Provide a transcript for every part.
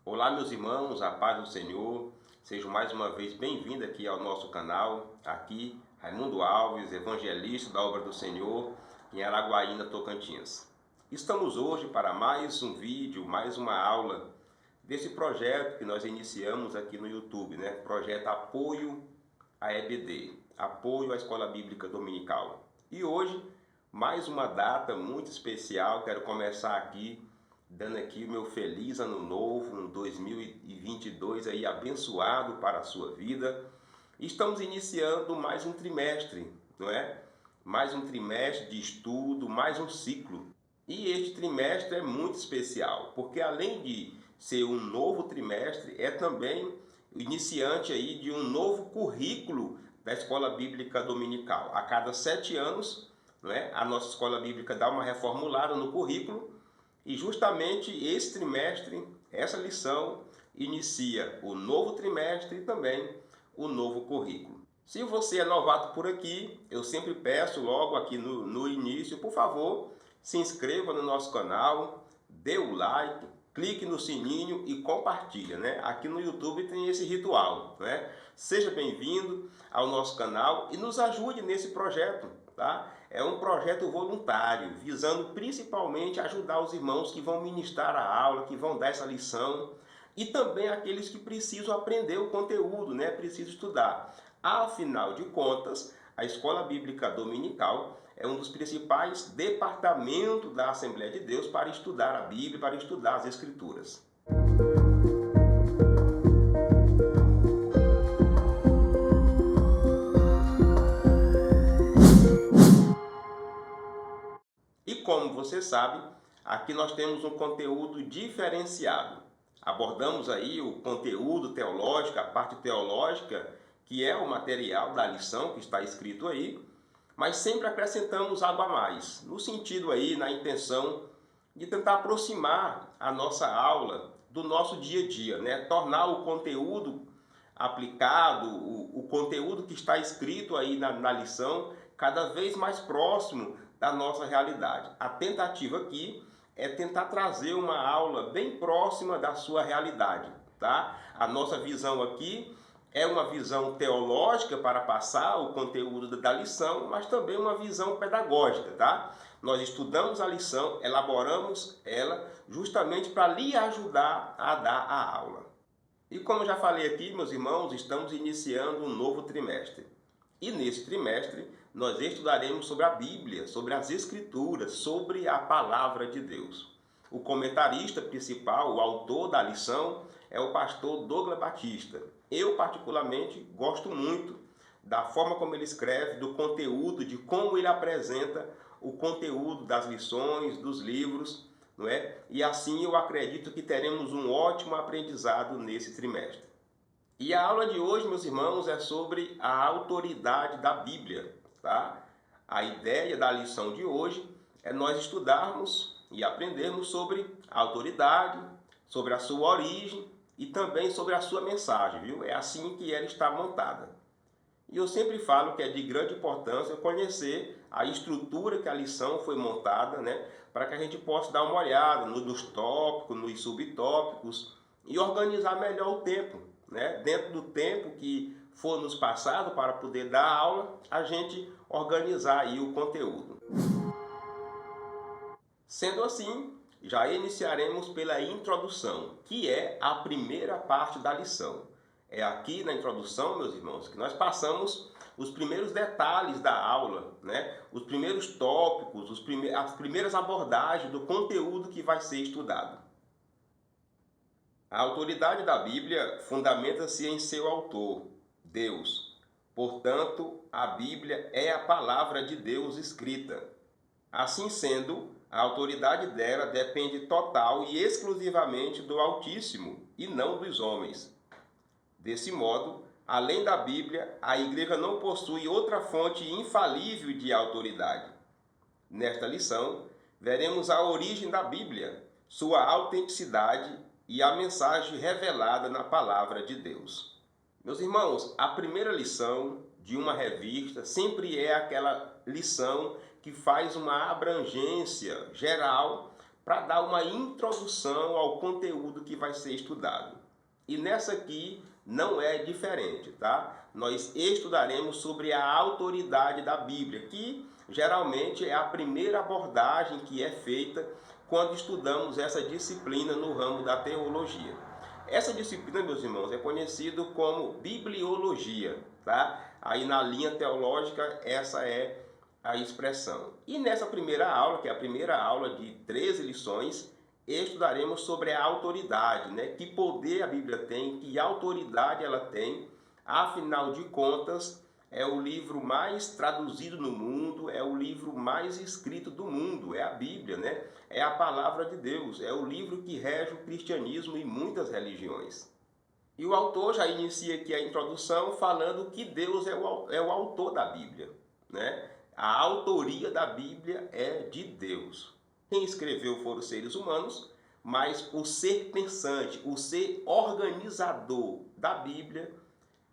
Olá, meus irmãos, a paz do Senhor. Sejam mais uma vez bem-vindos aqui ao nosso canal. Aqui, Raimundo Alves, evangelista da obra do Senhor, em Araguaína, Tocantins. Estamos hoje para mais um vídeo, mais uma aula desse projeto que nós iniciamos aqui no YouTube, né? Projeto Apoio à EBD, Apoio à Escola Bíblica Dominical. E hoje, mais uma data muito especial. Quero começar aqui dando aqui o meu feliz ano novo, um 2022 aí abençoado para a sua vida. Estamos iniciando mais um trimestre, não é? Mais um trimestre de estudo, mais um ciclo. E este trimestre é muito especial, porque além de ser um novo trimestre, é também o iniciante aí de um novo currículo da Escola Bíblica Dominical. A cada 7 anos, não é? A nossa Escola Bíblica dá uma reformulada no currículo. E justamente esse trimestre, essa lição, inicia o novo trimestre e também o novo currículo. Se você é novato por aqui, eu sempre peço logo aqui no início, por favor, se inscreva no nosso canal, dê o like, clique no sininho e compartilha, né? Aqui no YouTube tem esse ritual, né? Seja bem-vindo ao nosso canal e nos ajude nesse projeto, tá? É um projeto voluntário, visando principalmente ajudar os irmãos que vão ministrar a aula, que vão dar essa lição, e também aqueles que precisam aprender o conteúdo, né? Precisam estudar. Afinal de contas, a Escola Bíblica Dominical é um dos principais departamentos da Assembleia de Deus para estudar a Bíblia, para estudar as Escrituras. E como você sabe, aqui nós temos um conteúdo diferenciado. Abordamos aí o conteúdo teológico, a parte teológica, que é o material da lição que está escrito aí, mas sempre acrescentamos algo a mais, no sentido aí, na intenção de tentar aproximar a nossa aula do nosso dia a dia, né? Tornar o conteúdo aplicado, o conteúdo que está escrito aí na lição, cada vez mais próximo da nossa realidade. A tentativa aqui é tentar trazer uma aula bem próxima da sua realidade, tá? A nossa visão aqui é uma visão teológica para passar o conteúdo da lição, mas também uma visão pedagógica, tá? Nós estudamos a lição, elaboramos ela justamente para lhe ajudar a dar a aula. E como já falei aqui, meus irmãos, estamos iniciando um novo trimestre. E nesse trimestre nós estudaremos sobre a Bíblia, sobre as Escrituras, sobre a Palavra de Deus. O comentarista principal, o autor da lição, é o pastor Douglas Batista. Eu, particularmente, gosto muito da forma como ele escreve, do conteúdo, de como ele apresenta o conteúdo das lições, dos livros, não é? E assim eu acredito que teremos um ótimo aprendizado nesse trimestre. E a aula de hoje, meus irmãos, é sobre a autoridade da Bíblia, tá? A ideia da lição de hoje é nós estudarmos e aprendermos sobre a autoridade, sobre a sua origem e também sobre a sua mensagem, viu? É assim que ela está montada. E eu sempre falo que é de grande importância conhecer a estrutura que a lição foi montada, né? Para que a gente possa dar uma olhada nos tópicos, nos subtópicos e organizar melhor o tempo, né? Dentro do tempo que for nos passado para poder dar a aula, a gente organizar aí o conteúdo. Sendo assim, já iniciaremos pela introdução, que é a primeira parte da lição. É aqui na introdução, meus irmãos, que nós passamos os primeiros detalhes da aula, né? Os primeiros tópicos, as primeiras abordagens do conteúdo que vai ser estudado. A autoridade da Bíblia fundamenta-se em seu autor, Deus. Portanto, a Bíblia é a palavra de Deus escrita. Assim sendo, a autoridade dela depende total e exclusivamente do Altíssimo e não dos homens. Desse modo, além da Bíblia, a Igreja não possui outra fonte infalível de autoridade. Nesta lição, veremos a origem da Bíblia, sua autenticidade e a mensagem revelada na Palavra de Deus. Meus irmãos, a primeira lição de uma revista sempre é aquela lição que faz uma abrangência geral para dar uma introdução ao conteúdo que vai ser estudado. E nessa aqui não é diferente, tá? Nós estudaremos sobre a autoridade da Bíblia, que geralmente é a primeira abordagem que é feita quando estudamos essa disciplina no ramo da teologia. Essa disciplina, meus irmãos, é conhecido como bibliologia, tá? Aí na linha teológica essa é a expressão. E nessa primeira aula, que é a primeira aula de 13 lições, estudaremos sobre a autoridade, né? Que poder a Bíblia tem, que autoridade ela tem. Afinal de contas, é o livro mais traduzido no mundo, é o livro mais escrito do mundo, é a Bíblia, né? É a palavra de Deus, é o livro que rege o cristianismo e muitas religiões. E o autor já inicia aqui a introdução falando que Deus é o autor da Bíblia, né? A autoria da Bíblia é de Deus. Quem escreveu foram os seres humanos, mas o ser pensante, o ser organizador da Bíblia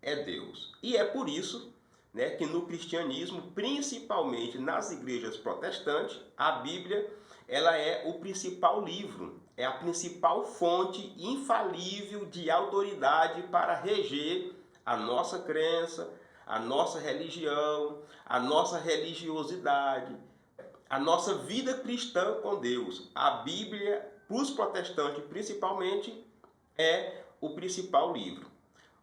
é Deus. E é por isso, né, que no cristianismo, principalmente nas igrejas protestantes, a Bíblia ela é o principal livro, é a principal fonte infalível de autoridade para reger a nossa crença, a nossa religião, a nossa religiosidade, a nossa vida cristã com Deus. A Bíblia, para os protestantes principalmente, é o principal livro.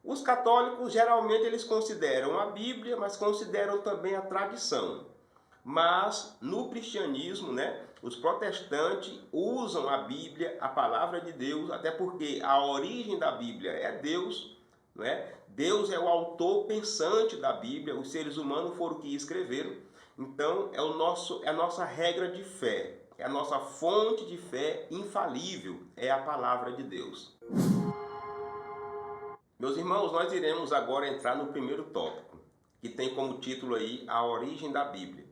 Os católicos, geralmente, eles consideram a Bíblia, mas consideram também a tradição. Mas, no cristianismo, né, os protestantes usam a Bíblia, a palavra de Deus, até porque a origem da Bíblia é Deus, né? Deus é o autor pensante da Bíblia, os seres humanos foram que escreveram. Então, é a nossa regra de fé, é a nossa fonte de fé infalível, é a palavra de Deus. Meus irmãos, nós iremos agora entrar no primeiro tópico, que tem como título aí a origem da Bíblia.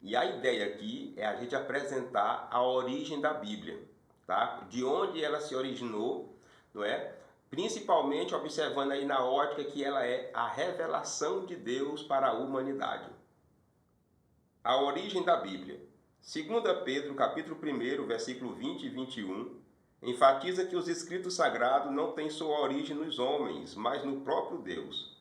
E a ideia aqui é a gente apresentar a origem da Bíblia, tá? De onde ela se originou, não é? Principalmente observando aí na ótica que ela é a revelação de Deus para a humanidade. A origem da Bíblia. 2 Pedro, capítulo 1, versículo 20 e 21, enfatiza que os escritos sagrados não têm sua origem nos homens, mas no próprio Deus.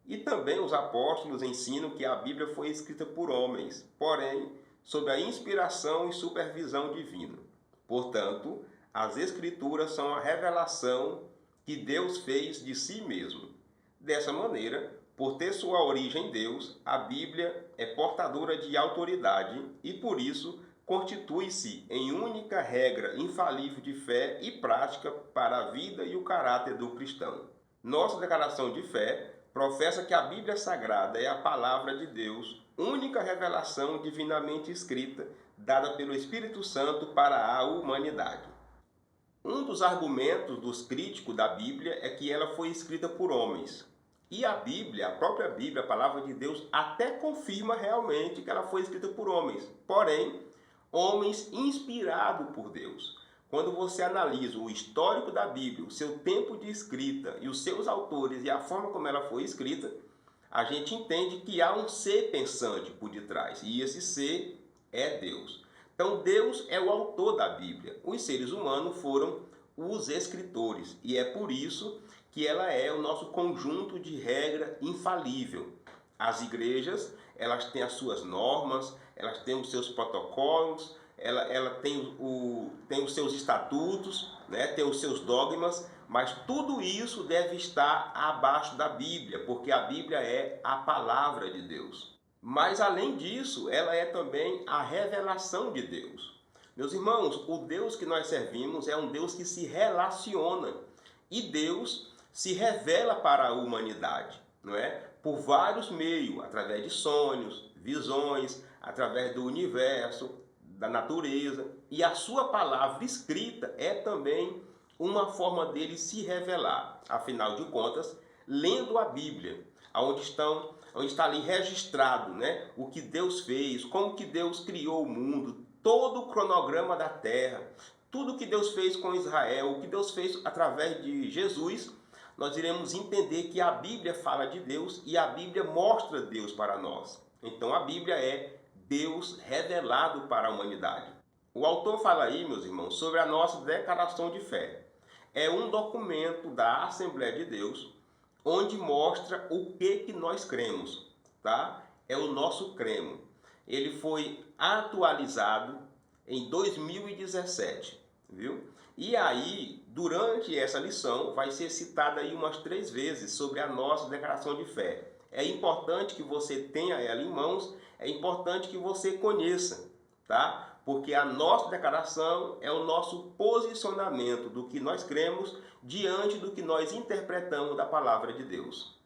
E também os apóstolos ensinam que a Bíblia foi escrita por homens, porém, sob a inspiração e supervisão divina. Portanto, as Escrituras são a revelação que Deus fez de si mesmo. Dessa maneira, por ter sua origem em Deus, a Bíblia é portadora de autoridade e, por isso, constitui-se em única regra infalível de fé e prática para a vida e o caráter do cristão. Nossa declaração de fé professa que a Bíblia Sagrada é a palavra de Deus, única revelação divinamente escrita, dada pelo Espírito Santo para a humanidade. Um dos argumentos dos críticos da Bíblia é que ela foi escrita por homens. E a Bíblia, a própria Bíblia, a palavra de Deus, até confirma realmente que ela foi escrita por homens. Porém, homens inspirados por Deus. Quando você analisa o histórico da Bíblia, o seu tempo de escrita e os seus autores e a forma como ela foi escrita, a gente entende que há um ser pensante por detrás. E esse ser é Deus. Então Deus é o autor da Bíblia. Os seres humanos foram os escritores. E é por isso que ela é o nosso conjunto de regra infalível. As igrejas, elas têm as suas normas, elas têm os seus protocolos, ela tem os seus estatutos, né? Tem os seus dogmas, mas tudo isso deve estar abaixo da Bíblia, porque a Bíblia é a palavra de Deus. Mas além disso, ela é também a revelação de Deus. Meus irmãos, o Deus que nós servimos é um Deus que se relaciona e Deus se revela para a humanidade, não é? Por vários meios, através de sonhos, visões, através do universo, da natureza, e a sua palavra escrita é também uma forma dele se revelar. Afinal de contas, lendo a Bíblia, onde está ali registrado, né, o que Deus fez, como que Deus criou o mundo, todo o cronograma da terra, tudo que Deus fez com Israel, o que Deus fez através de Jesus, nós iremos entender que a Bíblia fala de Deus e a Bíblia mostra Deus para nós. Então a Bíblia é Deus revelado para a humanidade. O autor fala aí, meus irmãos, sobre a nossa declaração de fé. É um documento da Assembleia de Deus onde mostra o que nós cremos, tá? É o nosso cremo. Ele foi atualizado em 2017, viu? E aí, durante essa lição, vai ser citada aí umas 3 vezes sobre a nossa declaração de fé. É importante que você tenha ela em mãos, é importante que você conheça, tá? Porque a nossa declaração é o nosso posicionamento do que nós cremos diante do que nós interpretamos da palavra de Deus.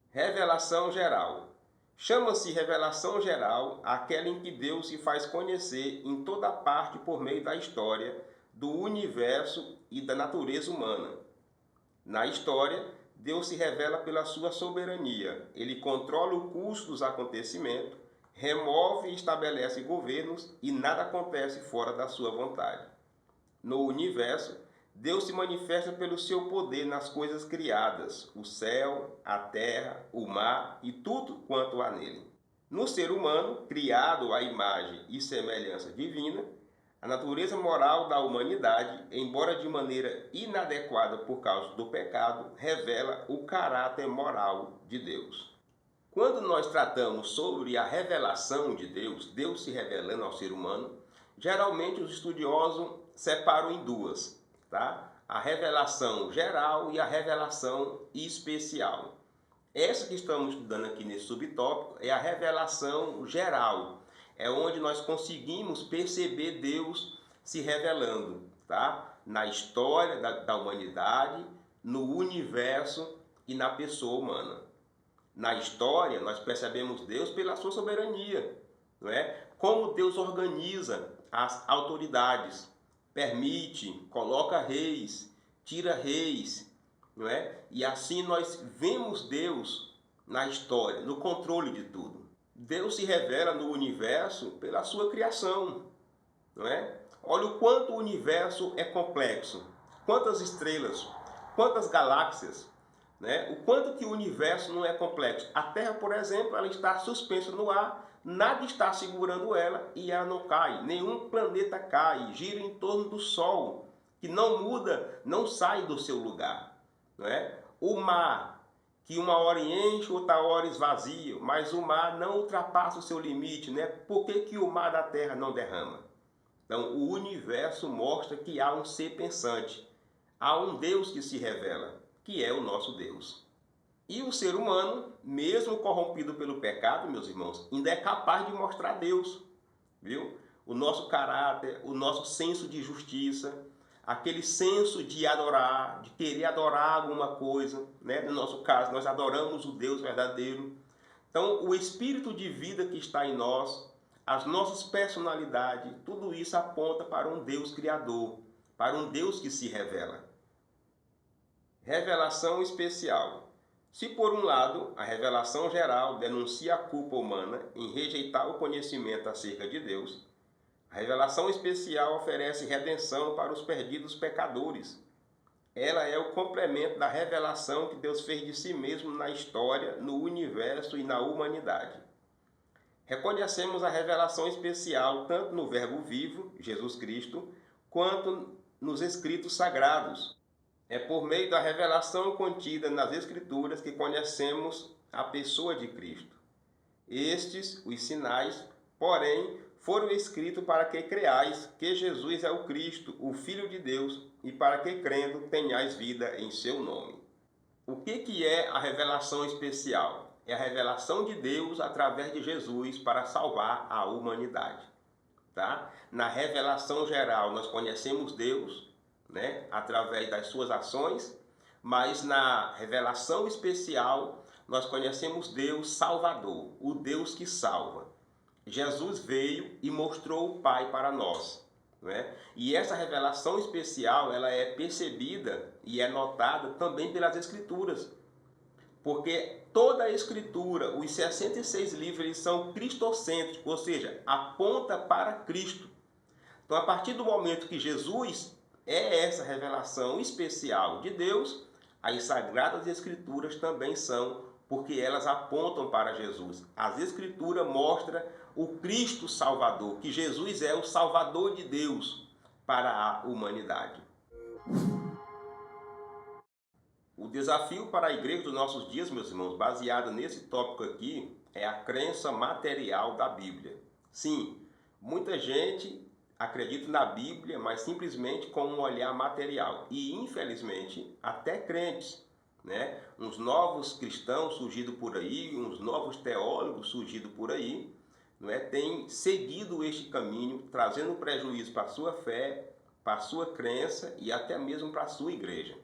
Revelação geral. Chama-se revelação geral aquela em que Deus se faz conhecer em toda parte por meio da história, do universo e da natureza humana. Na história, Deus se revela pela sua soberania. Ele controla o curso dos acontecimentos, remove e estabelece governos e nada acontece fora da sua vontade. No universo, Deus se manifesta pelo seu poder nas coisas criadas, o céu, a terra, o mar e tudo quanto há nele. No ser humano, criado à imagem e semelhança divina, a natureza moral da humanidade, embora de maneira inadequada por causa do pecado, revela o caráter moral de Deus. Quando nós tratamos sobre a revelação de Deus, Deus se revelando ao ser humano, geralmente os estudiosos separam em duas, tá? A revelação geral e a revelação especial. Essa que estamos estudando aqui nesse subtópico é a revelação geral. É onde nós conseguimos perceber Deus se revelando, tá? Na história da humanidade, no universo e na pessoa humana. Na história, nós percebemos Deus pela sua soberania, não é? Como Deus organiza as autoridades, permite, coloca reis, tira reis, não é? E assim nós vemos Deus na história, no controle de tudo. Deus se revela no universo pela sua criação, não é? Olha o quanto o universo é complexo, quantas estrelas, quantas galáxias, né? O quanto que o universo não é complexo. A Terra, por exemplo, ela está suspensa no ar, nada está segurando ela e ela não cai. Nenhum planeta cai, gira em torno do Sol, que não muda, não sai do seu lugar, não é? O mar, que uma hora enche, outra hora esvazia, mas o mar não ultrapassa o seu limite, né? Por que o mar da Terra não derrama? Então, o universo mostra que há um ser pensante, há um Deus que se revela, que é o nosso Deus. E o ser humano, mesmo corrompido pelo pecado, meus irmãos, ainda é capaz de mostrar Deus, viu? O nosso caráter, o nosso senso de justiça, aquele senso de adorar, de querer adorar alguma coisa, né? No nosso caso, nós adoramos o Deus verdadeiro. Então, o espírito de vida que está em nós, as nossas personalidades, tudo isso aponta para um Deus criador, para um Deus que se revela. Revelação especial. Se por um lado, a revelação geral denuncia a culpa humana em rejeitar o conhecimento acerca de Deus, a revelação especial oferece redenção para os perdidos pecadores. Ela é o complemento da revelação que Deus fez de si mesmo na história, no universo e na humanidade. Reconhecemos a revelação especial tanto no Verbo vivo, Jesus Cristo, quanto nos escritos sagrados. É por meio da revelação contida nas Escrituras que conhecemos a pessoa de Cristo. Estes, os sinais, porém, foram escritos para que creais que Jesus é o Cristo, o Filho de Deus, e para que crendo tenhais vida em seu nome. O que é a revelação especial? É a revelação de Deus através de Jesus para salvar a humanidade. Tá? Na revelação geral, nós conhecemos Deus, né, através das suas ações, mas na revelação especial nós conhecemos Deus Salvador, o Deus que salva. Jesus veio e mostrou o Pai para nós, né? E essa revelação especial ela é percebida e é notada também pelas Escrituras, porque toda a Escritura, os 66 livros, eles são cristocêntricos, ou seja, aponta para Cristo. Então, a partir do momento que Jesus é essa revelação especial de Deus, as Sagradas Escrituras também são porque elas apontam para Jesus. As Escrituras mostram o Cristo Salvador, que Jesus é o Salvador de Deus para a humanidade. O desafio para a igreja dos nossos dias, meus irmãos, baseado nesse tópico aqui, é a crença material da Bíblia. Sim, muita gente acredita na Bíblia, mas simplesmente com um olhar material. E, infelizmente, até crentes, né? Uns novos cristãos surgidos por aí, uns novos teólogos surgidos por aí, não é? Têm seguido este caminho, trazendo prejuízo para a sua fé, para a sua crença e até mesmo para a sua igreja.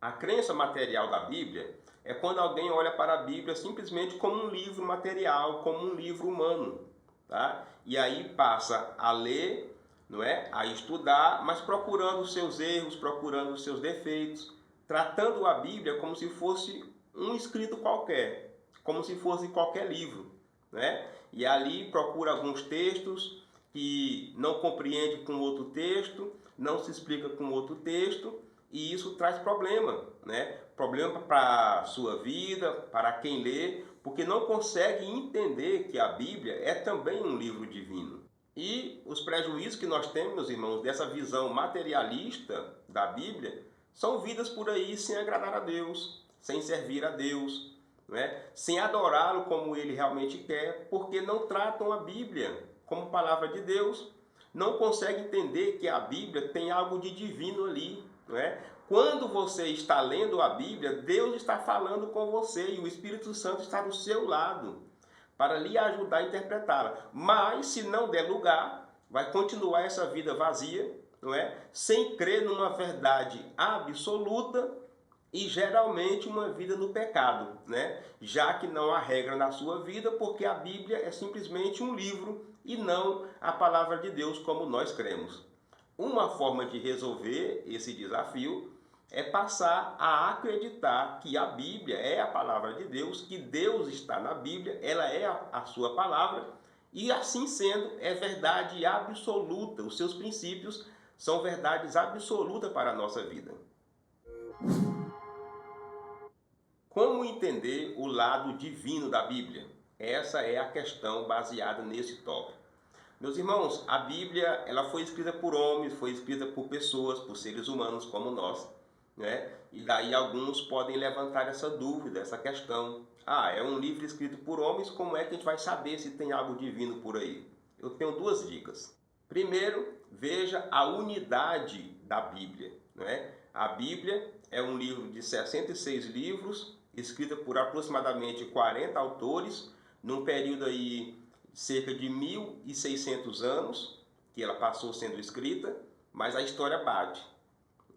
A crença material da Bíblia é quando alguém olha para a Bíblia simplesmente como um livro material, como um livro humano, tá? E aí passa a ler, não é? A estudar, mas procurando os seus erros, procurando os seus defeitos, tratando a Bíblia como se fosse um escrito qualquer, como se fosse qualquer livro, né? E ali procura alguns textos que não compreende com outro texto, não se explica com outro texto, e isso traz problema, né? Problema para a sua vida, para quem lê, porque não consegue entender que a Bíblia é também um livro divino. E os prejuízos que nós temos, meus irmãos, dessa visão materialista da Bíblia, são vidas por aí sem agradar a Deus, sem servir a Deus, né? Sem adorá-lo como ele realmente quer, porque não tratam a Bíblia como palavra de Deus, não conseguem entender que a Bíblia tem algo de divino ali, não é? Quando você está lendo a Bíblia, Deus está falando com você e o Espírito Santo está do seu lado para lhe ajudar a interpretá-la. Mas, se não der lugar, vai continuar essa vida vazia, não é? Sem crer numa verdade absoluta e geralmente uma vida no pecado, né? Já que não há regra na sua vida, porque a Bíblia é simplesmente um livro e não a palavra de Deus como nós cremos. Uma forma de resolver esse desafio é passar a acreditar que a Bíblia é a palavra de Deus, que Deus está na Bíblia, ela é a sua palavra, e assim sendo, é verdade absoluta. Os seus princípios são verdades absolutas para a nossa vida. Como entender o lado divino da Bíblia? Essa é a questão baseada nesse tópico. Meus irmãos, a Bíblia ela foi escrita por homens, foi escrita por pessoas, por seres humanos como nós, né? E daí alguns podem levantar essa dúvida, essa questão. Ah, é um livro escrito por homens, como é que a gente vai saber se tem algo divino por aí? Eu tenho duas dicas. Primeiro, veja a unidade da Bíblia, né? A Bíblia é um livro de 66 livros, escrita por aproximadamente 40 autores, num período aí cerca de 1.600 anos que ela passou sendo escrita, mas a história bate,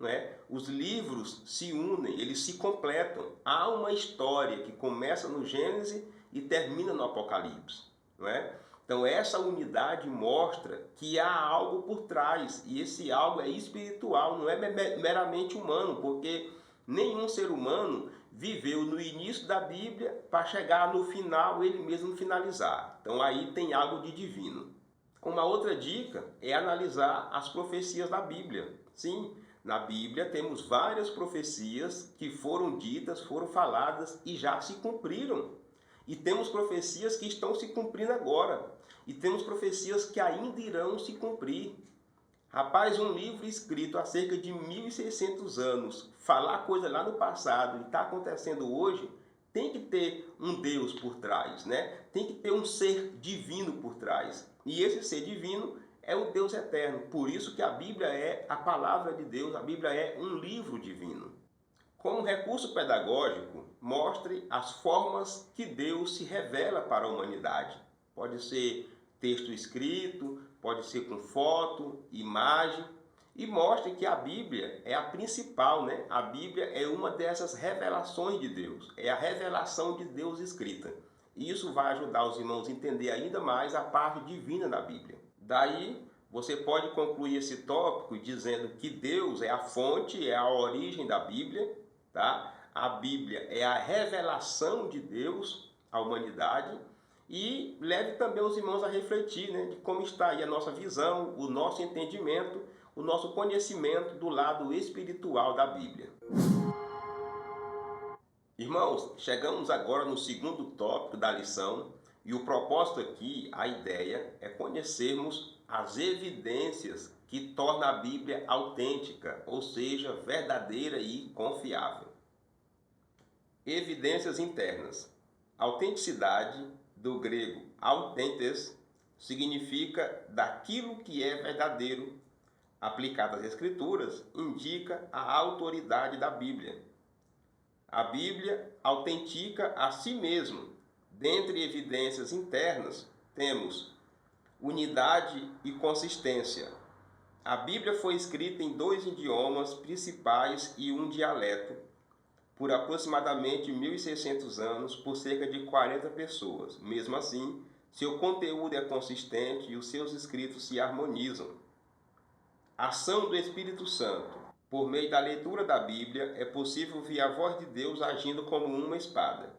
né? Os livros se unem, eles se completam. Há uma história que começa no Gênesis e termina no Apocalipse, não é? Então essa unidade mostra que há algo por trás, e esse algo é espiritual, não é meramente humano, porque nenhum ser humano viveu no início da Bíblia para chegar no final ele mesmo finalizar. Então aí tem algo de divino. Uma outra dica é analisar as profecias da Bíblia. Sim, na Bíblia temos várias profecias que foram ditas, foram faladas e já se cumpriram. E temos profecias que estão se cumprindo agora. E temos profecias que ainda irão se cumprir. Rapaz, um livro escrito há cerca de 1.600 anos, falar coisa lá no passado e está acontecendo hoje, tem que ter um Deus por trás, né? Tem que ter um ser divino por trás. E esse ser divino é o Deus eterno. Por isso que a Bíblia é a palavra de Deus, a Bíblia é um livro divino. Como recurso pedagógico, mostre as formas que Deus se revela para a humanidade. Pode ser texto escrito, pode ser com foto, imagem, e mostre que a Bíblia é a principal, né? A Bíblia é uma dessas revelações de Deus, é a revelação de Deus escrita. E isso vai ajudar os irmãos a entender ainda mais a parte divina da Bíblia. Daí, você pode concluir esse tópico dizendo que Deus é a fonte, é a origem da Bíblia, tá? A Bíblia é a revelação de Deus à humanidade. E leve também os irmãos a refletir, né, de como está aí a nossa visão, o nosso entendimento, o nosso conhecimento do lado espiritual da Bíblia. Irmãos, chegamos agora no segundo tópico da lição e o propósito aqui, a ideia, é conhecermos as evidências que tornam a Bíblia autêntica, ou seja, verdadeira e confiável. Evidências internas. Autenticidade, do grego autentes, significa daquilo que é verdadeiro. Aplicado às Escrituras, indica a autoridade da Bíblia. A Bíblia autentica a si mesma. Dentre evidências internas, temos unidade e consistência. A Bíblia foi escrita em 2 idiomas principais e um dialeto, por aproximadamente 1.600 anos, por cerca de 40 pessoas. Mesmo assim, seu conteúdo é consistente e os seus escritos se harmonizam. Ação do Espírito Santo. Por meio da leitura da Bíblia, é possível ver a voz de Deus agindo como uma espada.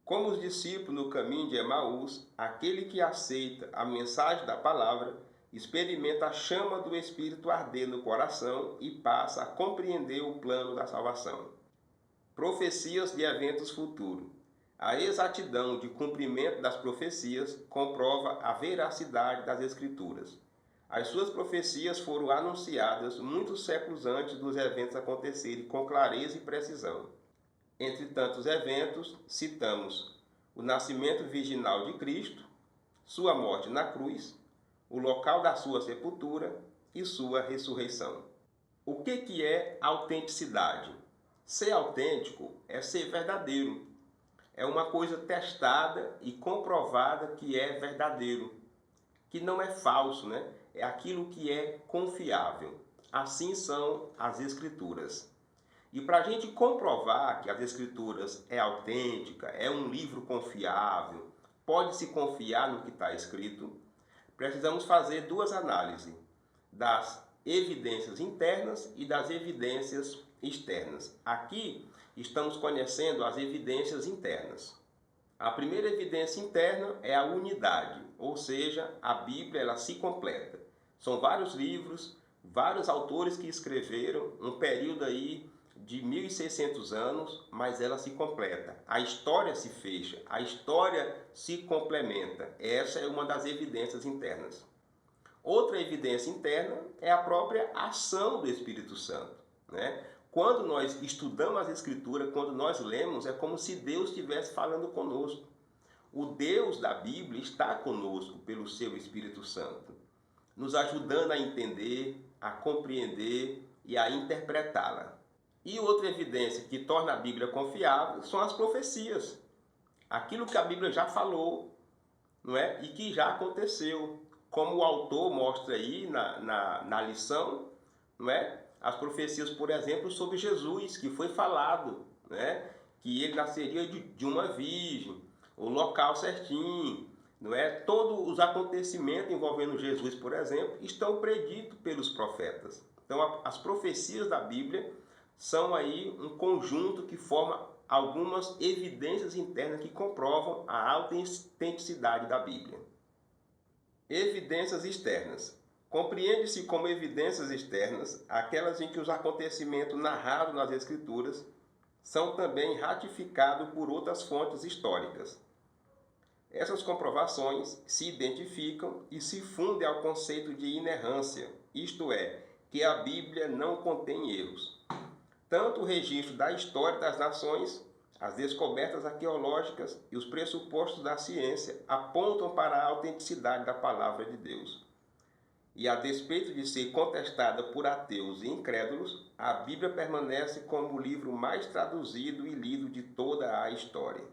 Como os discípulos no caminho de Emaús, aquele que aceita a mensagem da palavra experimenta a chama do Espírito arder no coração e passa a compreender o plano da salvação. Profecias de eventos futuros. A exatidão de cumprimento das profecias comprova a veracidade das Escrituras. As suas profecias foram anunciadas muitos séculos antes dos eventos acontecerem com clareza e precisão. Entre tantos eventos, citamos o nascimento virginal de Cristo, sua morte na cruz, o local da sua sepultura e sua ressurreição. O que é autenticidade? Ser autêntico é ser verdadeiro. É uma coisa testada e comprovada que é verdadeiro, que não é falso, né? É aquilo que é confiável. Assim são as Escrituras. E para a gente comprovar que as Escrituras é autêntica, é um livro confiável, pode-se confiar no que está escrito, precisamos fazer 2 análises, das evidências internas e das evidências externas. Aqui estamos conhecendo as evidências internas. A primeira evidência interna é a unidade, ou seja, a Bíblia ela se completa. São vários livros, vários autores que escreveram, um período aí de 1.600 anos, mas ela se completa. A história se fecha, a história se complementa. Essa é uma das evidências internas. Outra evidência interna é a própria ação do Espírito Santo, né? Quando nós estudamos as Escrituras, quando nós lemos, é como se Deus estivesse falando conosco. O Deus da Bíblia está conosco pelo seu Espírito Santo, nos ajudando a entender, a compreender e a interpretá-la. E outra evidência que torna a Bíblia confiável são as profecias. Aquilo que a Bíblia já falou, não é? E que já aconteceu. Como o autor mostra aí na lição, não é? As profecias, por exemplo, sobre Jesus, que foi falado, né? Que ele nasceria de uma virgem, o local certinho, não é? Todos os acontecimentos envolvendo Jesus, por exemplo, estão preditos pelos profetas. Então, as profecias da Bíblia são aí um conjunto que forma algumas evidências internas que comprovam a autenticidade da Bíblia. Evidências externas. Compreende-se como evidências externas aquelas em que os acontecimentos narrados nas Escrituras são também ratificados por outras fontes históricas. Essas comprovações se identificam e se fundem ao conceito de inerrância, isto é, que a Bíblia não contém erros. Tanto o registro da história das nações, as descobertas arqueológicas e os pressupostos da ciência apontam para a autenticidade da palavra de Deus. E a despeito de ser contestada por ateus e incrédulos, a Bíblia permanece como o livro mais traduzido e lido de toda a história.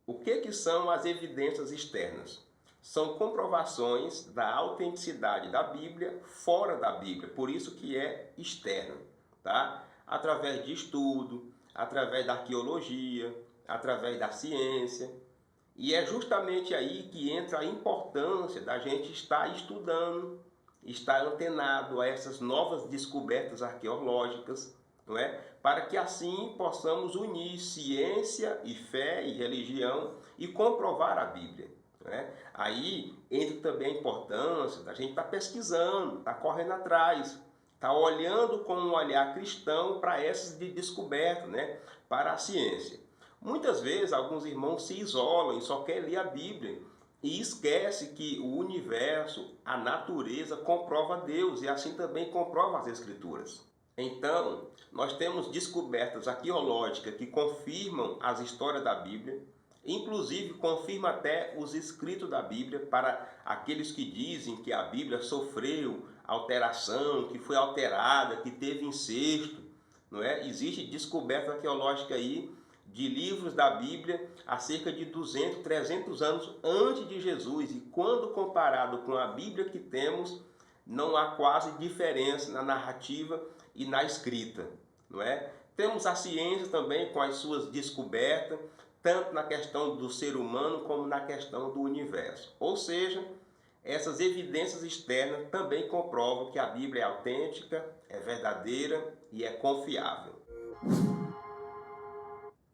O que são as evidências externas? São comprovações da autenticidade da Bíblia fora da Bíblia, por isso que é externo, tá? Através de estudo, através da arqueologia, através da ciência. E é justamente aí que entra a importância da gente estar estudando, estar antenado a essas novas descobertas arqueológicas, não é? Para que assim possamos unir ciência e fé e religião e comprovar a Bíblia. Não é? Aí entra também a importância da gente estar pesquisando, estar correndo atrás, estar olhando com um olhar cristão para essas descobertas, né? Para a ciência. Muitas vezes alguns irmãos se isolam e só querem ler a Bíblia e esquece que o universo, a natureza comprova Deus e assim também comprova as Escrituras. Então, nós temos descobertas arqueológicas que confirmam as histórias da Bíblia, inclusive confirma até os escritos da Bíblia para aqueles que dizem que a Bíblia sofreu alteração, que foi alterada, que teve incesto, não é? Existe descoberta arqueológica aí de livros da Bíblia há cerca de 200, 300 anos antes de Jesus, e quando comparado com a Bíblia que temos, não há quase diferença na narrativa e na escrita, não é? Temos a ciência também com as suas descobertas, tanto na questão do ser humano como na questão do universo. Ou seja, essas evidências externas também comprovam que a Bíblia é autêntica, é verdadeira e é confiável.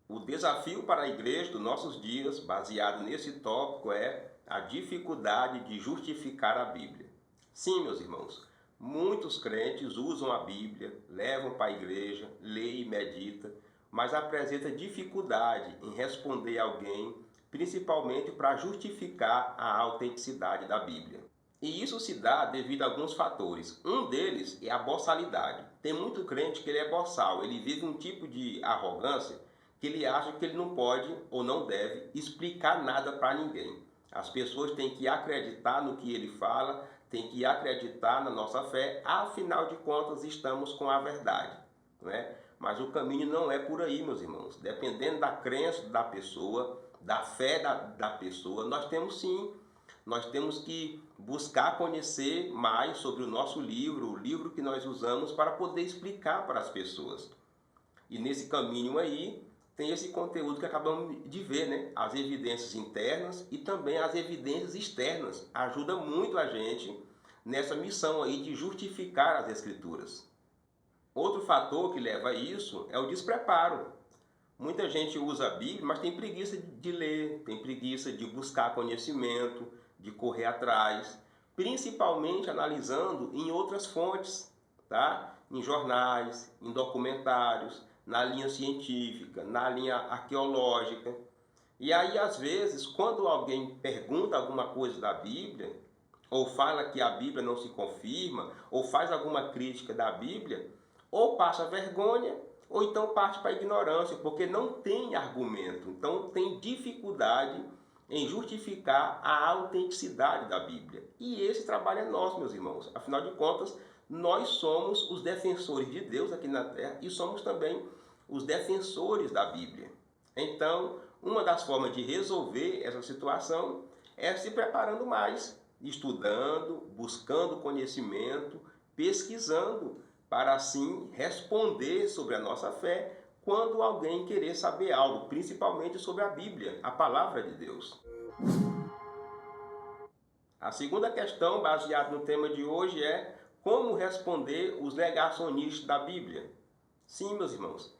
O desafio para a igreja dos nossos dias, baseado nesse tópico, é a dificuldade de justificar a Bíblia. Sim, meus irmãos, muitos crentes usam a Bíblia, levam para a igreja, leem e meditam, mas apresenta dificuldade em responder a alguém, principalmente para justificar a autenticidade da Bíblia. E isso se dá devido a alguns fatores. Um deles é a boçalidade. Tem muito crente que ele é boçal, ele vive um tipo de arrogância que ele acha que ele não pode ou não deve explicar nada para ninguém. As pessoas têm que acreditar no que ele fala, têm que acreditar na nossa fé, afinal de contas estamos com a verdade, não é? Mas o caminho não é por aí, meus irmãos. Dependendo da crença da pessoa, da fé da pessoa, nós temos que buscar conhecer mais sobre o nosso livro, o livro que nós usamos para poder explicar para as pessoas. E nesse caminho aí, tem esse conteúdo que acabamos de ver, né? As evidências internas e também as evidências externas. Ajuda muito a gente nessa missão aí de justificar as Escrituras. Outro fator que leva a isso é o despreparo. Muita gente usa a Bíblia, mas tem preguiça de ler, tem preguiça de buscar conhecimento, de correr atrás, principalmente analisando em outras fontes, tá? Em jornais, em documentários, na linha científica, na linha arqueológica. E aí, às vezes, quando alguém pergunta alguma coisa da Bíblia, ou fala que a Bíblia não se confirma, ou faz alguma crítica da Bíblia, ou passa vergonha, ou então parte para a ignorância, porque não tem argumento. Então tem dificuldade em justificar a autenticidade da Bíblia. E esse trabalho é nosso, meus irmãos. Afinal de contas, nós somos os defensores de Deus aqui na Terra e somos também os defensores da Bíblia. Então, uma das formas de resolver essa situação é se preparando mais, estudando, buscando conhecimento, pesquisando, para assim responder sobre a nossa fé quando alguém querer saber algo, principalmente sobre a Bíblia, a palavra de Deus. A segunda questão, baseada no tema de hoje, é como responder os negacionistas da Bíblia. Sim, meus irmãos,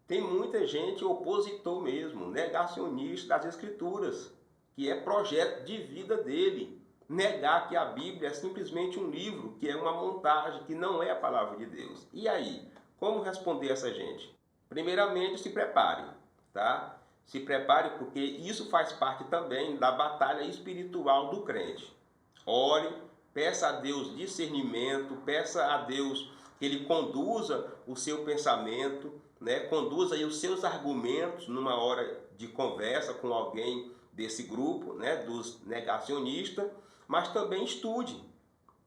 tem muita gente opositor mesmo, negacionista das Escrituras, que é projeto de vida dele. Negar que a Bíblia é simplesmente um livro, que é uma montagem, que não é a palavra de Deus. E aí, como responder essa gente? Primeiramente, se prepare, tá? Se prepare porque isso faz parte também da batalha espiritual do crente. Ore, peça a Deus discernimento, peça a Deus que Ele conduza o seu pensamento, né? Conduza aí os seus argumentos numa hora de conversa com alguém desse grupo, né? Dos negacionistas. Mas também estude,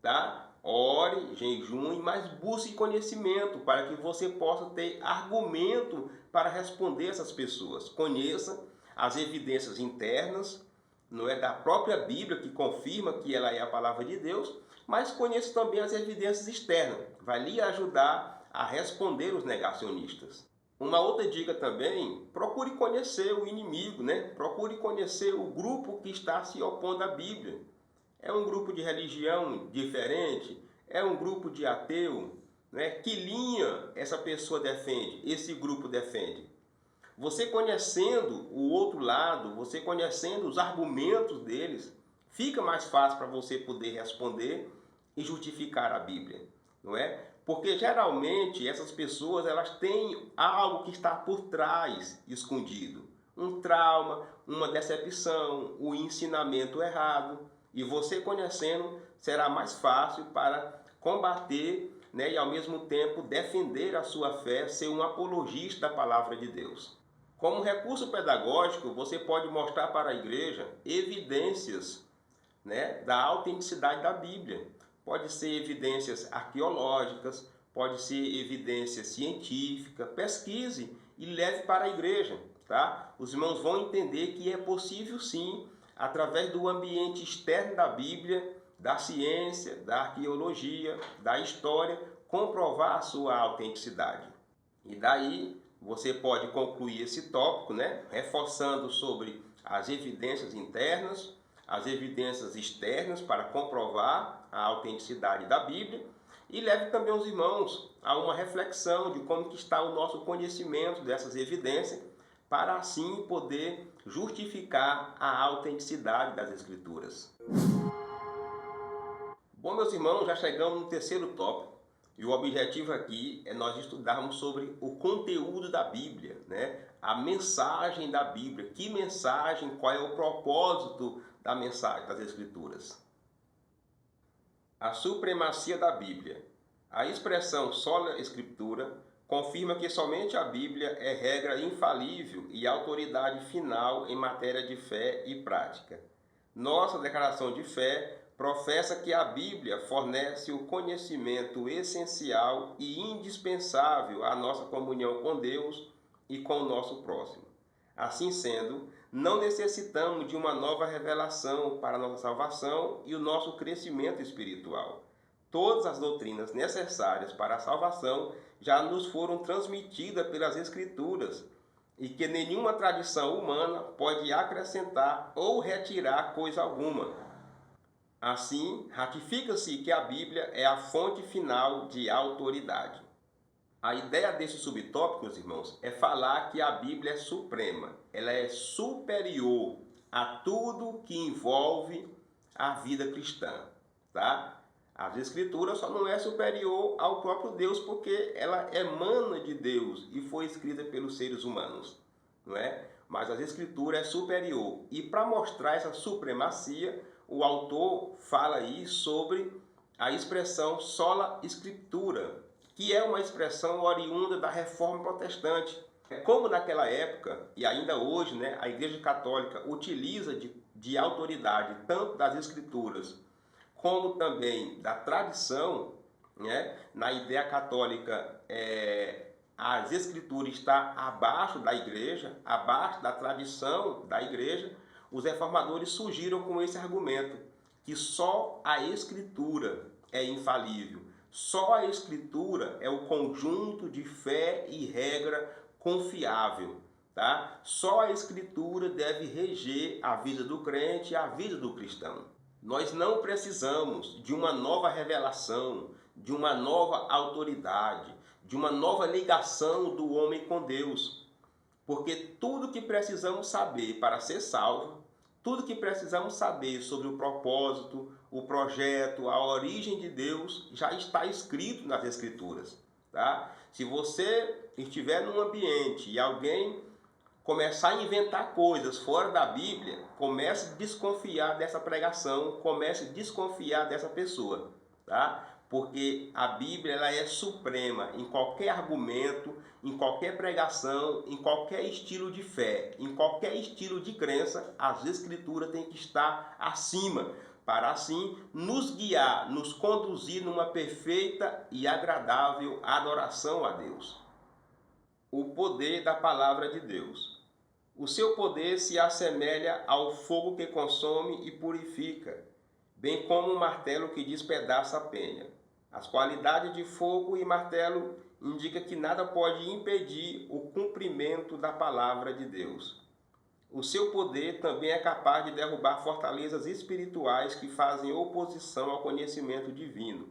tá? Ore, jejum, mas busque conhecimento para que você possa ter argumento para responder essas pessoas. Conheça as evidências internas, não é da própria Bíblia que confirma que ela é a palavra de Deus, mas conheça também as evidências externas. Vai lhe ajudar a responder os negacionistas. Uma outra dica também, procure conhecer o inimigo, né? Procure conhecer o grupo que está se opondo à Bíblia. É um grupo de religião diferente? É um grupo de ateu? Né? Que linha essa pessoa defende? Esse grupo defende? Você conhecendo o outro lado, você conhecendo os argumentos deles, fica mais fácil para você poder responder e justificar a Bíblia, não é? Porque geralmente essas pessoas elas têm algo que está por trás escondido. um trauma, uma decepção, o ensinamento errado. E você conhecendo, será mais fácil para combater, né, e ao mesmo tempo defender a sua fé, ser um apologista da palavra de Deus. Como recurso pedagógico, você pode mostrar para a igreja evidências, né, da autenticidade da Bíblia. Pode ser evidências arqueológicas, pode ser evidência científica. Pesquise e leve para a igreja, tá? Os irmãos vão entender que é possível sim, através do ambiente externo da Bíblia, da ciência, da arqueologia, da história, comprovar a sua autenticidade. E daí você pode concluir esse tópico, né, reforçando sobre as evidências internas, as evidências externas para comprovar a autenticidade da Bíblia, e leve também os irmãos a uma reflexão de como que está o nosso conhecimento dessas evidências, para assim poder justificar a autenticidade das Escrituras. Bom, meus irmãos, já chegamos no terceiro tópico, e o objetivo aqui é nós estudarmos sobre o conteúdo da Bíblia, né? A mensagem da Bíblia. Que mensagem, qual é o propósito da mensagem das Escrituras? A supremacia da Bíblia. A expressão sola Escritura confirma que somente a Bíblia é regra infalível e autoridade final em matéria de fé e prática. Nossa declaração de fé professa que a Bíblia fornece o conhecimento essencial e indispensável à nossa comunhão com Deus e com o nosso próximo. Assim sendo, não necessitamos de uma nova revelação para a nossa salvação e o nosso crescimento espiritual. Todas as doutrinas necessárias para a salvação já nos foram transmitidas pelas Escrituras e que nenhuma tradição humana pode acrescentar ou retirar coisa alguma. Assim, ratifica-se que a Bíblia é a fonte final de autoridade. A ideia desse subtópico, meus irmãos, é falar que a Bíblia é suprema. Ela é superior a tudo que envolve a vida cristã, tá? As Escrituras só não é superior ao próprio Deus porque ela emana de Deus e foi escrita pelos seres humanos, não é? Mas as Escrituras é superior. E para mostrar essa supremacia, o autor fala aí sobre a expressão sola Escritura, que é uma expressão oriunda da Reforma Protestante. Como naquela época, e ainda hoje, né, a Igreja Católica utiliza de autoridade tanto das Escrituras como também da tradição, né, na ideia católica, as Escrituras estão abaixo da Igreja, abaixo da tradição da Igreja. Os reformadores surgiram com esse argumento, que só a Escritura é infalível. Só a Escritura é o conjunto de fé e regra confiável, tá? Só a Escritura deve reger a vida do crente e a vida do cristão. Nós não precisamos de uma nova revelação, de uma nova autoridade, de uma nova ligação do homem com Deus. Porque tudo que precisamos saber para ser salvo, tudo que precisamos saber sobre o propósito, o projeto, a origem de Deus, já está escrito nas Escrituras, tá? Se você estiver num ambiente e alguém começar a inventar coisas fora da Bíblia, comece a desconfiar dessa pregação, comece a desconfiar dessa pessoa, tá? Porque a Bíblia ela é suprema em qualquer argumento, em qualquer pregação, em qualquer estilo de fé, em qualquer estilo de crença, as Escrituras têm que estar acima, para assim nos guiar, nos conduzir numa perfeita e agradável adoração a Deus. O poder da palavra de Deus. O seu poder se assemelha ao fogo que consome e purifica, bem como um martelo que despedaça a penha. As qualidades de fogo e martelo indicam que nada pode impedir o cumprimento da palavra de Deus. O seu poder também é capaz de derrubar fortalezas espirituais que fazem oposição ao conhecimento divino.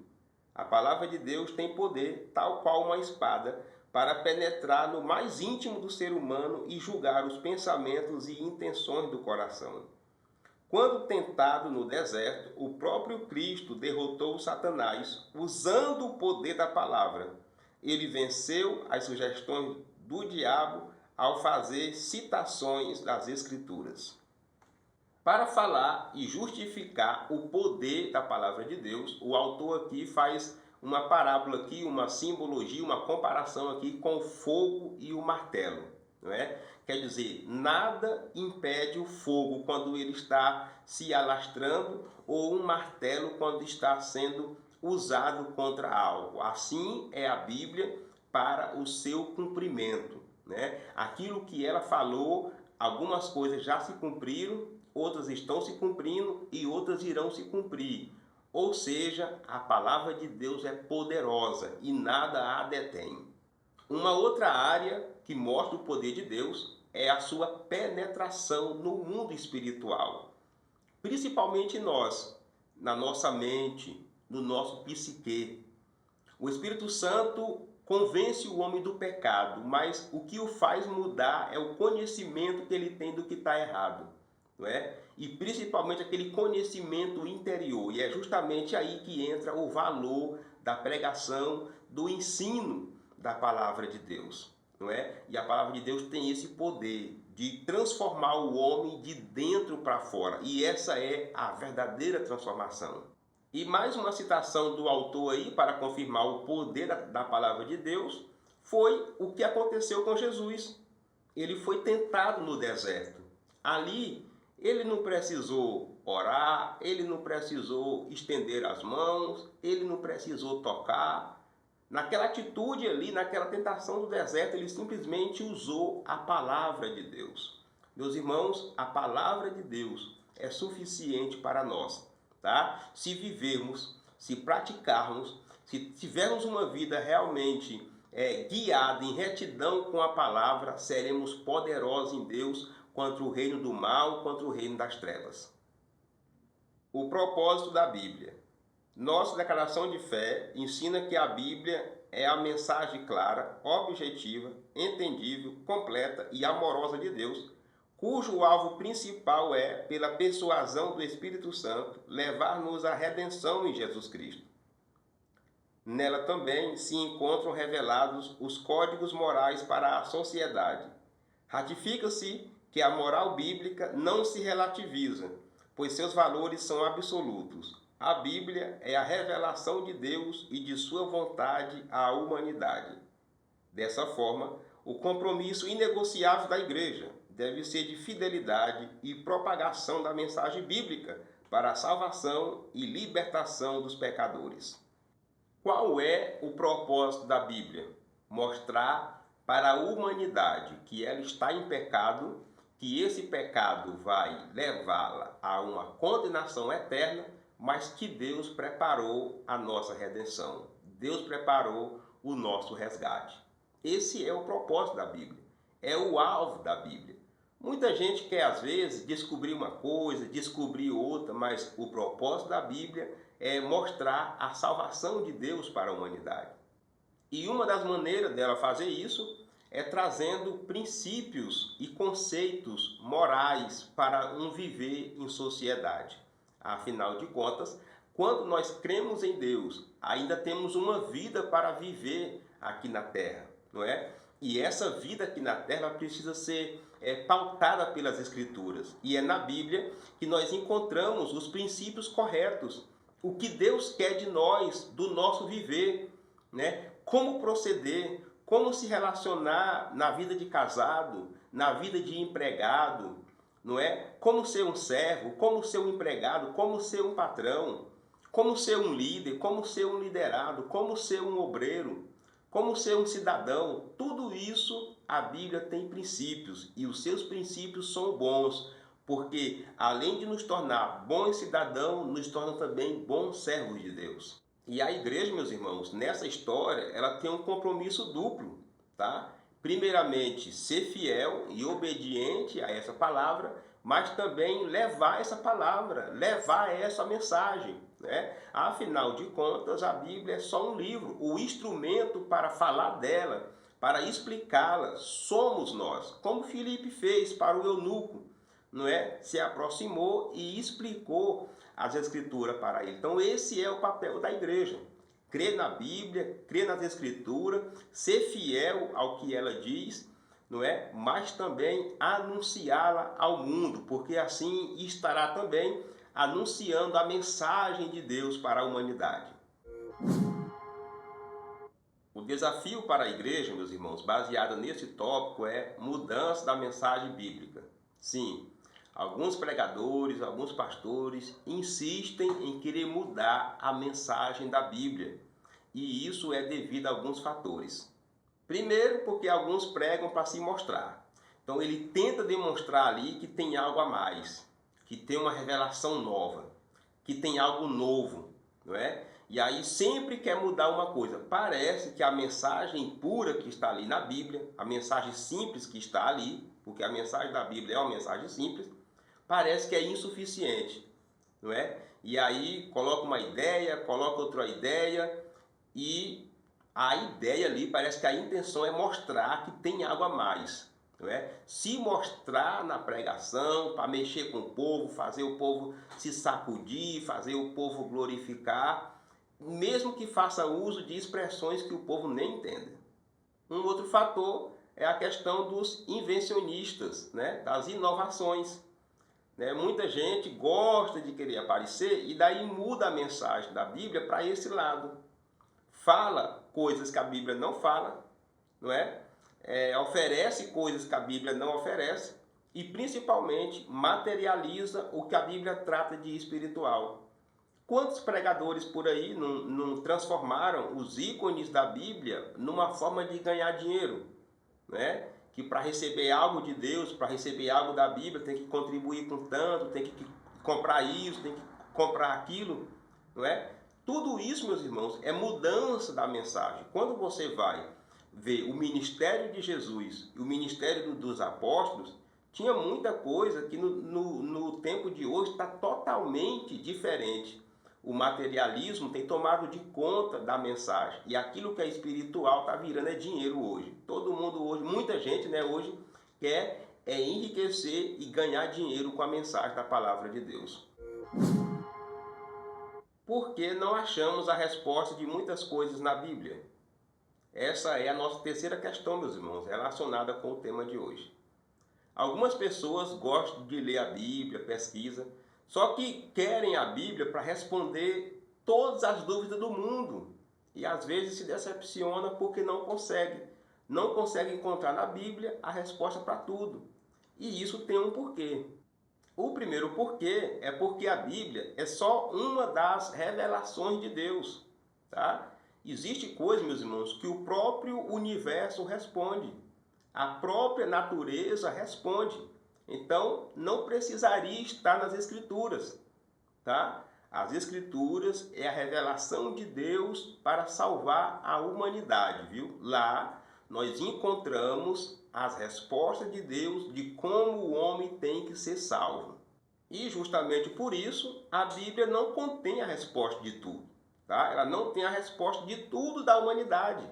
A palavra de Deus tem poder, tal qual uma espada, para penetrar no mais íntimo do ser humano e julgar os pensamentos e intenções do coração. Quando tentado no deserto, o próprio Cristo derrotou Satanás usando o poder da palavra. Ele venceu as sugestões do diabo ao fazer citações das Escrituras. Para falar e justificar o poder da palavra de Deus, o autor aqui faz uma parábola aqui, uma simbologia, uma comparação aqui com o fogo e o martelo, não é? Quer dizer, nada impede o fogo quando ele está se alastrando ou um martelo quando está sendo usado contra algo. Assim é a Bíblia para o seu cumprimento, né? Aquilo que ela falou, algumas coisas já se cumpriram, outras estão se cumprindo e outras irão se cumprir. Ou seja, a palavra de Deus é poderosa e nada a detém. Uma outra área que mostra o poder de Deus é a sua penetração no mundo espiritual. Principalmente nós, na nossa mente, no nosso psique. O Espírito Santo convence o homem do pecado, mas o que o faz mudar é o conhecimento que ele tem do que está errado, não é? E principalmente aquele conhecimento interior. E é justamente aí que entra o valor da pregação, do ensino da palavra de Deus, não é? E a palavra de Deus tem esse poder de transformar o homem de dentro para fora. E essa é a verdadeira transformação. E mais uma citação do autor aí para confirmar o poder da palavra de Deus foi o que aconteceu com Jesus. Ele foi tentado no deserto. Ali ele não precisou orar, ele não precisou estender as mãos, ele não precisou tocar. Naquela atitude ali, naquela tentação do deserto, ele simplesmente usou a palavra de Deus. Meus irmãos, a palavra de Deus é suficiente para nós, tá? Se vivermos, se praticarmos, se tivermos uma vida realmente guiada em retidão com a palavra, seremos poderosos em Deus contra o reino do mal, contra o reino das trevas. O propósito da Bíblia. Nossa declaração de fé ensina que a Bíblia é a mensagem clara, objetiva, entendível, completa e amorosa de Deus, cujo alvo principal é, pela persuasão do Espírito Santo, levar-nos à redenção em Jesus Cristo. Nela também se encontram revelados os códigos morais para a sociedade. Ratifica-se que a moral bíblica não se relativiza, pois seus valores são absolutos. A Bíblia é a revelação de Deus e de sua vontade à humanidade. Dessa forma, o compromisso inegociável da Igreja deve ser de fidelidade e propagação da mensagem bíblica para a salvação e libertação dos pecadores. Qual é o propósito da Bíblia? Mostrar para a humanidade que ela está em pecado, que esse pecado vai levá-la a uma condenação eterna, mas que Deus preparou a nossa redenção. Deus preparou o nosso resgate. Esse é o propósito da Bíblia. É o alvo da Bíblia. Muita gente quer, às vezes, descobrir uma coisa, descobrir outra, mas o propósito da Bíblia é mostrar a salvação de Deus para a humanidade. E uma das maneiras dela fazer isso é trazendo princípios e conceitos morais para um viver em sociedade. Afinal de contas, quando nós cremos em Deus, ainda temos uma vida para viver aqui na Terra, não é? E essa vida aqui na Terra precisa ser pautada pelas Escrituras. E é na Bíblia que nós encontramos os princípios corretos, o que Deus quer de nós, do nosso viver, né? Como proceder, como se relacionar na vida de casado, na vida de empregado, não é? Como ser um servo, como ser um empregado, como ser um patrão, como ser um líder, como ser um liderado, como ser um obreiro, como ser um cidadão. Tudo isso a Bíblia tem princípios e os seus princípios são bons, porque além de nos tornar bons cidadãos, nos torna também bons servos de Deus. E a igreja, meus irmãos, nessa história, ela tem um compromisso duplo, tá? Primeiramente, ser fiel e obediente a essa palavra, mas também levar essa palavra, levar essa mensagem, né? Afinal de contas, a Bíblia é só um livro, o instrumento para falar dela, para explicá-la, somos nós, como Filipe fez para o eunuco, não é? Se aproximou e explicou as Escrituras para ele. Então esse é o papel da igreja. Crer na Bíblia, crer nas Escrituras, ser fiel ao que ela diz, não é? Mas também anunciá-la ao mundo, porque assim estará também anunciando a mensagem de Deus para a humanidade. O desafio para a igreja, meus irmãos, baseado nesse tópico, é mudança da mensagem bíblica. Sim, alguns pregadores, alguns pastores insistem em querer mudar a mensagem da Bíblia, e isso é devido a alguns fatores. Primeiro, porque alguns pregam para se mostrar. Então ele tenta demonstrar ali que tem algo a mais, que tem uma revelação nova, que tem algo novo, não é? E aí sempre quer mudar uma coisa. Parece que a mensagem pura que está ali na Bíblia, a mensagem simples que está ali, porque a mensagem da Bíblia é uma mensagem simples, parece que é insuficiente, não é? E aí coloca uma ideia, coloca outra ideia, e a ideia ali parece que a intenção é mostrar que tem algo a mais, não é? Se mostrar na pregação para mexer com o povo, fazer o povo se sacudir, fazer o povo glorificar, mesmo que faça uso de expressões que o povo nem entende. Um outro fator é a questão dos invencionistas, né? Das inovações. Né? Muita gente gosta de querer aparecer e daí muda a mensagem da Bíblia para esse lado. Fala coisas que a Bíblia não fala, não é? Oferece coisas que a Bíblia não oferece e principalmente materializa o que a Bíblia trata de espiritual. Quantos pregadores por aí não transformaram os ícones da Bíblia numa forma de ganhar dinheiro, né? Que para receber algo de Deus, para receber algo da Bíblia, tem que contribuir com tanto, tem que comprar isso, tem que comprar aquilo, não é? Tudo isso, meus irmãos, é mudança da mensagem. Quando você vai ver o ministério de Jesus e o ministério dos apóstolos, tinha muita coisa que no tempo de hoje está totalmente diferente. O materialismo tem tomado de conta da mensagem. E aquilo que é espiritual está virando dinheiro hoje. Todo mundo hoje, muita gente, né, hoje quer enriquecer e ganhar dinheiro com a mensagem da palavra de Deus. Por que não achamos a resposta de muitas coisas na Bíblia? Essa é a nossa terceira questão, meus irmãos, relacionada com o tema de hoje. Algumas pessoas gostam de ler a Bíblia, pesquisa, só que querem a Bíblia para responder todas as dúvidas do mundo. E às vezes se decepciona porque não consegue. Não consegue encontrar na Bíblia a resposta para tudo. E isso tem um porquê. O primeiro porquê é porque a Bíblia é só uma das revelações de Deus. Tá? Existe coisa, meus irmãos, que o próprio universo responde. A própria natureza responde. Então, não precisaria estar nas Escrituras, tá? As Escrituras é a revelação de Deus para salvar a humanidade, viu? Lá nós encontramos as respostas de Deus de como o homem tem que ser salvo. E justamente por isso, a Bíblia não contém a resposta de tudo, tá? Ela não tem a resposta de tudo da humanidade.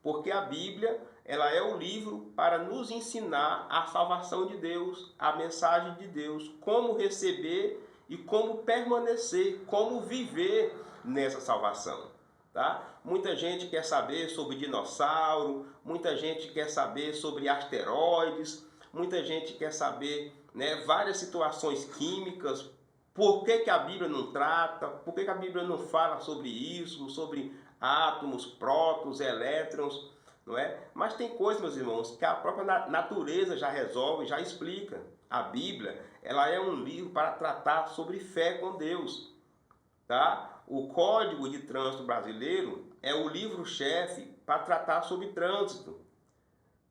Porque a Bíblia, ela é o livro para nos ensinar a salvação de Deus, a mensagem de Deus, como receber e como permanecer, como viver nessa salvação. Tá? Muita gente quer saber sobre dinossauro, muita gente quer saber sobre asteroides, muita gente quer saber, né, várias situações químicas. Por que a Bíblia não trata? Por que a Bíblia não fala sobre isso, sobre átomos, prótons, elétrons, não é? Mas tem coisas, meus irmãos, que a própria natureza já resolve, já explica. A Bíblia, ela é um livro para tratar sobre fé com Deus, tá? O Código de Trânsito Brasileiro é o livro-chefe para tratar sobre trânsito,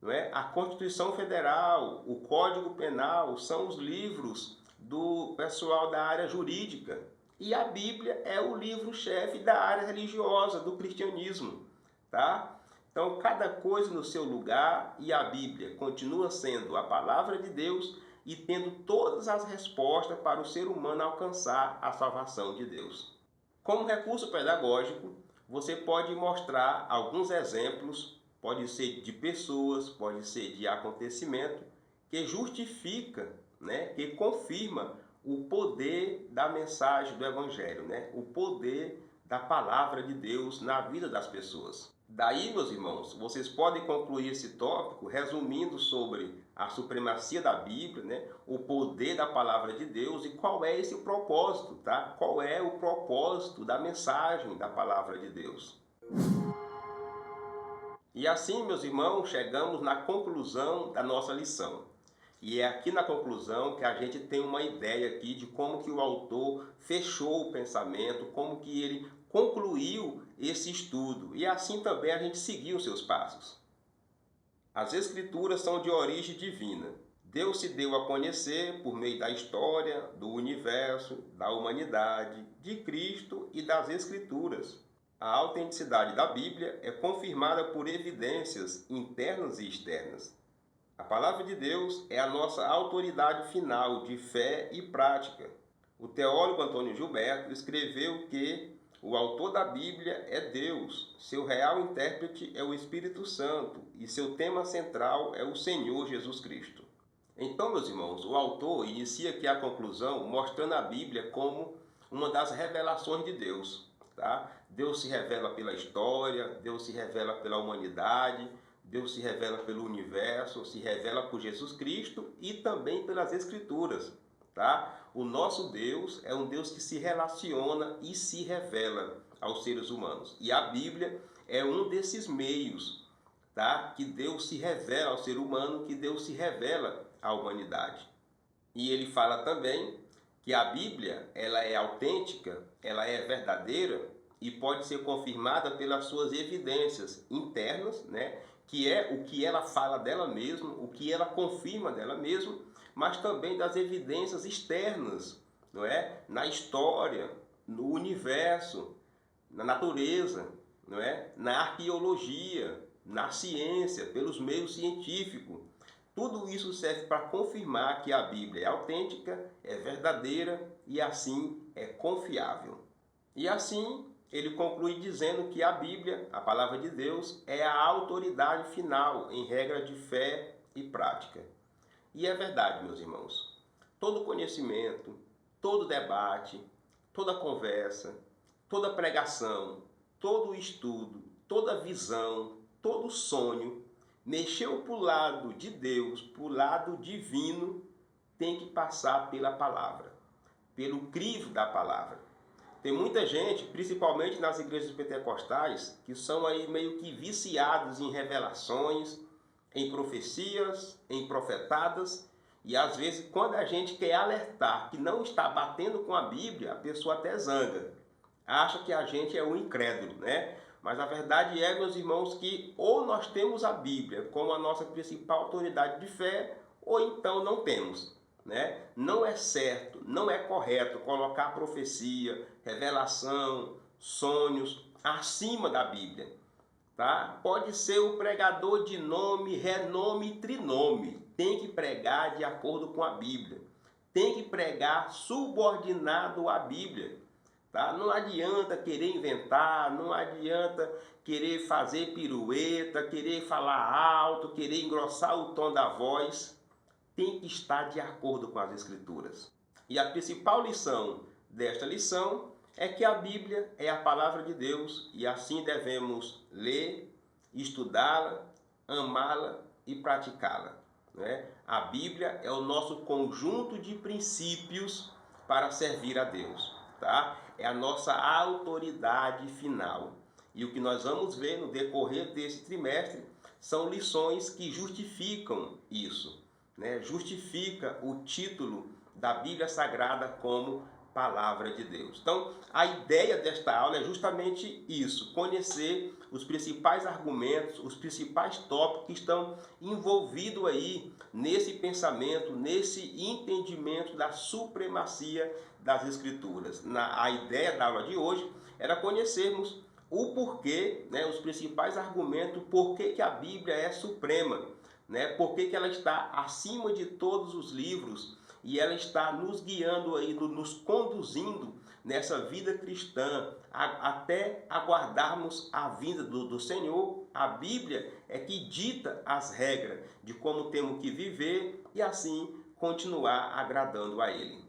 não é? A Constituição Federal, o Código Penal são os livros do pessoal da área jurídica. E a Bíblia é o livro-chefe da área religiosa, do cristianismo, tá? Então, cada coisa no seu lugar, e a Bíblia continua sendo a palavra de Deus e tendo todas as respostas para o ser humano alcançar a salvação de Deus. Como recurso pedagógico, você pode mostrar alguns exemplos, pode ser de pessoas, pode ser de acontecimento, que justifica, né, que confirma o poder da mensagem do Evangelho, né? O poder da palavra de Deus na vida das pessoas. Daí, meus irmãos, vocês podem concluir esse tópico resumindo sobre a supremacia da Bíblia, né? O poder da palavra de Deus e qual é esse propósito, tá? Qual é o propósito da mensagem da palavra de Deus. E assim, meus irmãos, chegamos na conclusão da nossa lição. E é aqui na conclusão que a gente tem uma ideia aqui de como que o autor fechou o pensamento, como que ele concluiu esse estudo. E assim também a gente seguiu os seus passos. As Escrituras são de origem divina. Deus se deu a conhecer por meio da história, do universo, da humanidade, de Cristo e das Escrituras. A autenticidade da Bíblia é confirmada por evidências internas e externas. A palavra de Deus é a nossa autoridade final de fé e prática. O teólogo Antônio Gilberto escreveu que o autor da Bíblia é Deus, seu real intérprete é o Espírito Santo e seu tema central é o Senhor Jesus Cristo. Então, meus irmãos, o autor inicia aqui a conclusão mostrando a Bíblia como uma das revelações de Deus. Tá? Deus se revela pela história, Deus se revela pela humanidade, Deus se revela pelo universo, se revela por Jesus Cristo e também pelas Escrituras. Tá? O nosso Deus é um Deus que se relaciona e se revela aos seres humanos. E a Bíblia é um desses meios, tá? Que Deus se revela ao ser humano, que Deus se revela à humanidade. E ele fala também que a Bíblia ela é autêntica, ela é verdadeira e pode ser confirmada pelas suas evidências internas, né? Que é o que ela fala dela mesma, o que ela confirma dela mesma, mas também das evidências externas, não é? Na história, no universo, na natureza, não é? Na arqueologia, na ciência, pelos meios científicos. Tudo isso serve para confirmar que a Bíblia é autêntica, é verdadeira e assim é confiável. E assim ele conclui dizendo que a Bíblia, a palavra de Deus, é a autoridade final em regra de fé e prática. E é verdade, meus irmãos. Todo conhecimento, todo debate, toda conversa, toda pregação, todo estudo, toda visão, todo sonho, mexeu para o lado de Deus, para o lado divino, tem que passar pela palavra, pelo crivo da palavra. Tem muita gente, principalmente nas igrejas pentecostais, que são aí meio que viciados em revelações, em profecias, em profetadas, e às vezes quando a gente quer alertar que não está batendo com a Bíblia, a pessoa até zanga, acha que a gente é um incrédulo, né? Mas a verdade é, meus irmãos, que ou nós temos a Bíblia como a nossa principal autoridade de fé, ou então não temos. Né? Não é certo, não é correto colocar profecia, revelação, sonhos acima da Bíblia. Tá? Pode ser o pregador de nome, renome e trinome. Tem que pregar de acordo com a Bíblia. Tem que pregar subordinado à Bíblia. Tá? Não adianta querer inventar, não adianta querer fazer pirueta, querer falar alto, querer engrossar o tom da voz. Tem que estar de acordo com as Escrituras. E a principal lição desta lição é que a Bíblia é a palavra de Deus e assim devemos ler, estudá-la, amá-la e praticá-la. Né? A Bíblia é o nosso conjunto de princípios para servir a Deus. Tá? É a nossa autoridade final. E o que nós vamos ver no decorrer desse trimestre são lições que justificam isso. Né? Justifica o título da Bíblia Sagrada como Palavra de Deus. Então, a ideia desta aula é justamente isso, conhecer os principais argumentos, os principais tópicos que estão envolvidos aí nesse pensamento, nesse entendimento da supremacia das Escrituras. A ideia da aula de hoje era conhecermos o porquê, né, os principais argumentos, por que a Bíblia é suprema. Né? Por que ela está acima de todos os livros e ela está nos guiando aí, nos conduzindo nessa vida cristã até aguardarmos a vinda do Senhor. A Bíblia é que dita as regras de como temos que viver e assim continuar agradando a Ele.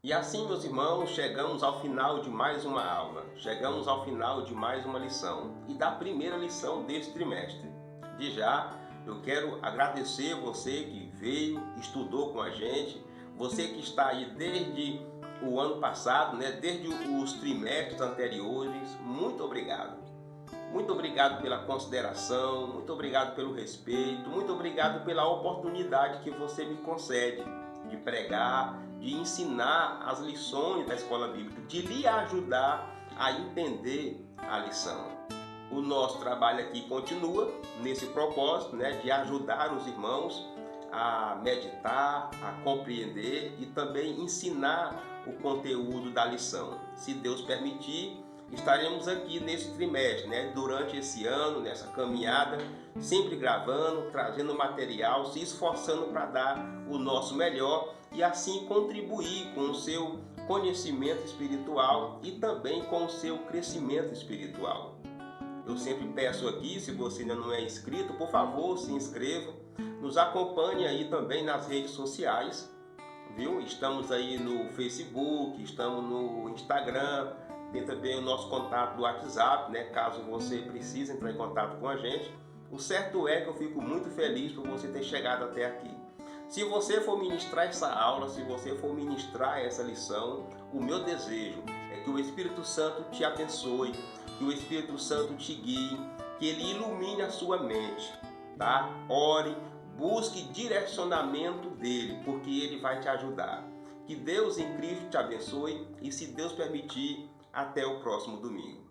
E assim, meus irmãos, chegamos ao final de mais uma aula, chegamos ao final de mais uma lição e da primeira lição deste trimestre. De já, eu quero agradecer você que veio, estudou com a gente, você que está aí desde o ano passado, desde os trimestres anteriores. Muito obrigado. Muito obrigado pela consideração, muito obrigado pelo respeito, muito obrigado pela oportunidade que você me concede de pregar, de ensinar as lições da escola bíblica, de lhe ajudar a entender a lição. O nosso trabalho aqui continua nesse propósito, de ajudar os irmãos a meditar, a compreender e também ensinar o conteúdo da lição. Se Deus permitir, estaremos aqui nesse trimestre, durante esse ano, nessa caminhada, sempre gravando, trazendo material, se esforçando para dar o nosso melhor e assim contribuir com o seu conhecimento espiritual e também com o seu crescimento espiritual. Eu sempre peço aqui, se você ainda não é inscrito, por favor, se inscreva, nos acompanhe aí também nas redes sociais, viu? Estamos aí no Facebook, estamos no Instagram, tem também o nosso contato do WhatsApp, caso você precise entrar em contato com a gente. O certo é que eu fico muito feliz por você ter chegado até aqui. Se você for ministrar essa aula, se você for ministrar essa lição, o meu desejo é que o Espírito Santo te abençoe, que o Espírito Santo te guie, que ele ilumine a sua mente, tá? Ore, busque direcionamento dele, porque ele vai te ajudar. Que Deus em Cristo te abençoe e, se Deus permitir, até o próximo domingo.